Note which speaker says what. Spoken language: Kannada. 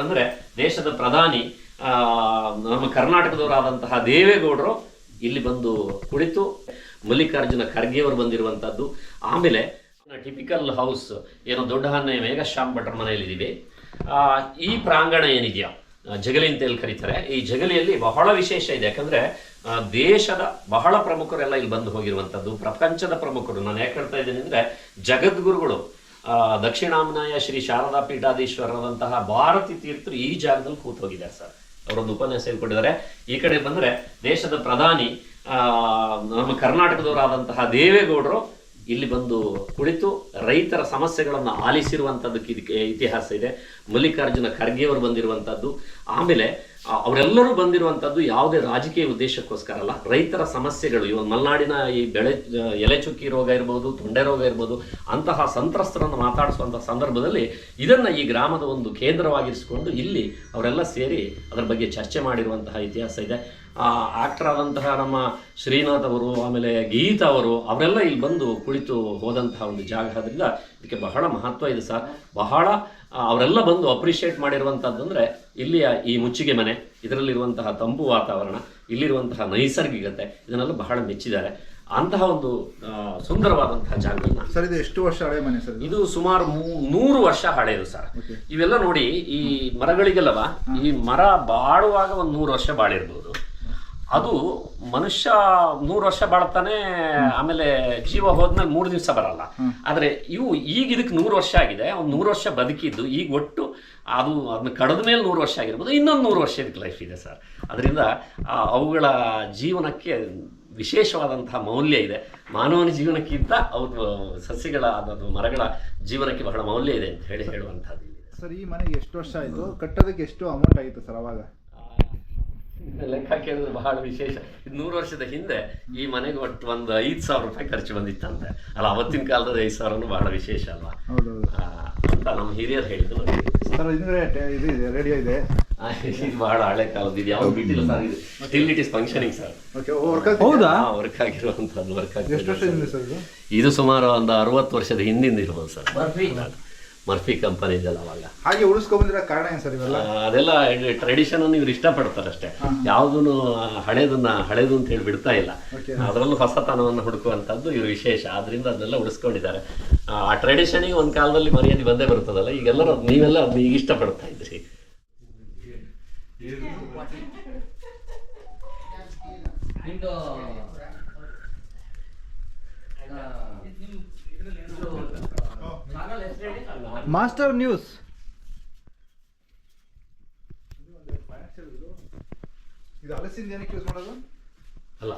Speaker 1: ಬಂದರೆ ದೇಶದ ಪ್ರಧಾನಿ ನಮ್ಮ ಕರ್ನಾಟಕದವರಾದಂತಹ ದೇವೇಗೌಡರು ಇಲ್ಲಿ ಬಂದು ಕುಳಿತು ಮಲ್ಲಿಕಾರ್ಜುನ ಖರ್ಗೆ ಅವರು ಬಂದಿರುವಂತದ್ದು. ಆಮೇಲೆ ಟಿಪಿಕಲ್ ಹೌಸ್ ಏನೋ ದೊಡ್ಡ ಆನೆ ಮೇಘಶ್ಯಾಮ್ ಭಟ್ರ ಮನೆಯಲ್ಲಿದ್ದೀವಿ. ಈ ಪ್ರಾಂಗಣ ಏನಿದೆಯಾ ಜಗಲಿ ಅಂತ ಹೇಳಿ ಕರೀತಾರೆ. ಈ ಜಗಲಿಯಲ್ಲಿ ಬಹಳ ವಿಶೇಷ ಇದೆ. ಯಾಕಂದ್ರೆ ದೇಶದ ಬಹಳ ಪ್ರಮುಖರೆಲ್ಲ ಇಲ್ಲಿ ಬಂದು ಹೋಗಿರುವಂಥದ್ದು, ಪ್ರಪಂಚದ ಪ್ರಮುಖರು. ನಾನು ಯಾಕೆ ಹೇಳ್ತಾ ಇದ್ದೀನಿ ಅಂದರೆ, ಜಗದ್ಗುರುಗಳು ದಕ್ಷಿಣಾಮ್ನಾಯ ಶ್ರೀ ಶಾರದಾ ಪೀಠಾಧೀಶ್ವರರಾದಂತಹ ಭಾರತಿ ತೀರ್ಥರು ಈ ಜಾಗದಲ್ಲಿ ಕೂತು ಹೋಗಿದ್ದಾರೆ ಸರ್. ಅವರೊಂದು ಉಪನ್ಯಾಸ ಹೇಳ್ಕೊಟ್ಟಿದ್ದಾರೆ. ಈ ಕಡೆ ಬಂದರೆ ದೇಶದ ಪ್ರಧಾನಿ ನಮ್ಮ ಕರ್ನಾಟಕದವರಾದಂತಹ ದೇವೇಗೌಡರು ಇಲ್ಲಿ ಬಂದು ಕುಳಿತು ರೈತರ ಸಮಸ್ಯೆಗಳನ್ನು ಆಲಿಸಿರುವಂಥದ್ದಕ್ಕೆ ಇದಕ್ಕೆ ಇತಿಹಾಸ ಇದೆ. ಮಲ್ಲಿಕಾರ್ಜುನ ಖರ್ಗೆ ಅವರು ಬಂದಿರುವಂಥದ್ದು. ಆಮೇಲೆ ಅವರೆಲ್ಲರೂ ಬಂದಿರುವಂಥದ್ದು ಯಾವುದೇ ರಾಜಕೀಯ ಉದ್ದೇಶಕ್ಕೋಸ್ಕರ ಅಲ್ಲ, ರೈತರ ಸಮಸ್ಯೆಗಳು. ಇವಾಗ ಮಲೆನಾಡಿನ ಈ ಎಲೆ ಚುಕ್ಕಿ ರೋಗ ಇರ್ಬೋದು, ತೊಂಡೆ ರೋಗ ಇರ್ಬೋದು, ಅಂತಹ ಸಂತ್ರಸ್ತರನ್ನು ಮಾತಾಡಿಸುವಂಥ ಸಂದರ್ಭದಲ್ಲಿ ಇದನ್ನು ಈ ಗ್ರಾಮದ ಒಂದು ಕೇಂದ್ರವಾಗಿರಿಸಿಕೊಂಡು ಇಲ್ಲಿ ಅವರೆಲ್ಲ ಸೇರಿ ಅದರ ಬಗ್ಗೆ ಚರ್ಚೆ ಮಾಡಿರುವಂತಹ ಇತಿಹಾಸ ಇದೆ. ಆಕ್ಟರ್ ಆದಂತಹ ನಮ್ಮ ಶ್ರೀನಾಥ್ ಅವರು, ಆಮೇಲೆ ಗೀತಾ ಅವರು, ಅವರೆಲ್ಲ ಇಲ್ಲಿ ಬಂದು ಕುಳಿತು ಹೋದಂತಹ ಒಂದು ಜಾಗ. ಅದರಿಂದ ಇದಕ್ಕೆ ಬಹಳ ಮಹತ್ವ ಇದೆ ಸರ್. ಬಹಳ ಅವರೆಲ್ಲ ಬಂದು ಅಪ್ರಿಷಿಯೇಟ್ ಮಾಡಿರುವಂಥದ್ದು ಅಂದರೆ ಇಲ್ಲಿಯ ಈ ಮುಚ್ಚಿಗೆ ಮನೆ, ಇದರಲ್ಲಿರುವಂತಹ ತಂಪು ವಾತಾವರಣ, ಇಲ್ಲಿರುವಂತಹ ನೈಸರ್ಗಿಕತೆ, ಇದನ್ನೆಲ್ಲ ಬಹಳ ಮೆಚ್ಚಿದ್ದಾರೆ. ಅಂತಹ ಒಂದು ಸುಂದರವಾದಂತಹ ಜಾಗಗಳನ್ನ.
Speaker 2: ಸರ್, ಇದು ಎಷ್ಟು ವರ್ಷ ಹಳೆ ಮನೆ ಸರ್?
Speaker 1: ಇದು ಸುಮಾರು 100 ವರ್ಷ ಹಳೆಯದು ಸರ್. ಇವೆಲ್ಲ ನೋಡಿ, ಈ ಮರಗಳಿಗೆಲ್ಲವ, ಈ ಮರ ಬಾಳುವಾಗ ಒಂದು 100 ವರ್ಷ ಬಾಳಿರ್ಬೋದು. ಅದು ಮನುಷ್ಯ 100 ವರ್ಷ ಬಾಳ್ತಾನೆ, ಆಮೇಲೆ ಜೀವ ಹೋದ್ಮೇಲೆ 3 ದಿವಸ ಬರಲ್ಲ. ಆದರೆ ಇವು ಈಗ ಇದಕ್ಕೆ 100 ವರ್ಷ ಆಗಿದೆ. ಒಂದು 100 ವರ್ಷ ಬದುಕಿದ್ದು ಈಗ ಒಟ್ಟು ಅದನ್ನ ಕಳೆದ ಮೇಲೆ 100 ವರ್ಷ ಆಗಿರ್ಬೋದು. ಇನ್ನೊಂದು 100 ವರ್ಷ ಇದಕ್ಕೆ ಲೈಫ್ ಇದೆ ಸರ್. ಅದರಿಂದ ಅವುಗಳ ಜೀವನಕ್ಕೆ ವಿಶೇಷವಾದಂತಹ ಮೌಲ್ಯ ಇದೆ. ಮಾನವನ ಜೀವನಕ್ಕಿಂತ ಅವ್ರ ಸಸ್ಯಗಳ ಅದನ್ನು ಮರಗಳ ಜೀವನಕ್ಕೆ ಬಹಳ ಮೌಲ್ಯ ಇದೆ ಅಂತ ಹೇಳುವಂಥದ್ದು.
Speaker 2: ಸರ್, ಈ ಮನೆಗೆ ಎಷ್ಟು ವರ್ಷ ಆಯಿತು? ಕಟ್ಟೋದಕ್ಕೆ ಎಷ್ಟು ಅಮೌಂಟ್ ಆಯಿತು ಸರ್ ಅವಾಗ?
Speaker 1: ಲೆಕ್ಕ ಕೇಳಿದ್ರೆ ಬಹಳ ವಿಶೇಷ. ಇದು 100 ವರ್ಷದ ಹಿಂದೆ ಈ ಮನೆಗೆ ಒಟ್ಟು ಒಂದು 5,000 ರೂಪಾಯಿ ಖರ್ಚು ಬಂದಿತ್ತಂತೆ. ಅಲ್ಲ, ಅವತ್ತಿನ ಕಾಲದ 5,000 ಬಹಳ ವಿಶೇಷ ಅಲ್ವಾ ಅಂತ ನಮ್ಮ ಹಿರಿಯರು ಹೇಳಿದ್ರು.
Speaker 2: ಸರ್, ಇದು ಇದೆ, ರೇಡಿಯೋ ಇದೆ.
Speaker 1: ಇದು ಬಹಳ ಹಳೆ ಕಾಲದ, ಇದು ಯಾವ್ದು ಬಿಟ್ಟಿಲ್ಲ ಸರ್. ಇದು still it is functioning sir.
Speaker 2: ಹೌದಾ?
Speaker 1: ವರ್ಕ್ ಆಗಿರುವಂತದ್ದು. ವರ್ಕ್ ಆಗಿ
Speaker 2: ಎಷ್ಟು ವರ್ಷದಿಂದ ಸರ್
Speaker 1: ಇದು? ಸುಮಾರು ಒಂದು 60 ವರ್ಷದ ಹಿಂದಿಂದ ಇರ್ಬೋದು ಸರ್. ಮರ್ಫಿ ಕಂಪನಿ ಇದೆಲ್ಲ ಅವಾಗ.
Speaker 2: ಹಾಗೆ ಉಳಿಸ್ಕೊಂಡ್ಬಂದಿರೋ ಕಾರಣ ಏನು ಸರ್ ಇವೆಲ್ಲ?
Speaker 1: ಅದೆಲ್ಲ ಟ್ರೆಡಿಷನ್ ಅನ್ನು ಇವ್ರು ಇಷ್ಟಪಡ್ತಾರೆ ಅಷ್ಟೇ. ಯಾವುದೂ ಹಳೇದು ಅಂತ ಹೇಳಿ ಬಿಡ್ತಾ ಇಲ್ಲ. ಅದರಲ್ಲೂ ಹೊಸತನವನ್ನು ಹುಡುಕುವಂಥದ್ದು ಇವ್ರ ವಿಶೇಷ. ಆದ್ರಿಂದ ಅದನ್ನೆಲ್ಲ ಉಳಿಸ್ಕೊಂಡಿದ್ದಾರೆ. ಆ ಟ್ರೆಡಿಷನಿಗೆ ಒಂದು ಕಾಲದಲ್ಲಿ ಮರ್ಯಾದೆ ಬಂದೇ ಬರ್ತದಲ್ಲ. ಈಗೆಲ್ಲರೂ ನೀವೆಲ್ಲ ಅದನ್ನ ಈಗ ಇಷ್ಟಪಡ್ತಾ ಇದ್ರಿ.
Speaker 2: ಮಾಸ್ಟರ್ ನ್ಯೂಸ್ ಇದು ಹಲಸಿಂದ ಏನಕ್ಕೆ ಯೂಸ್ ಮಾಡೋದು?
Speaker 1: ಅಲ್ಲ,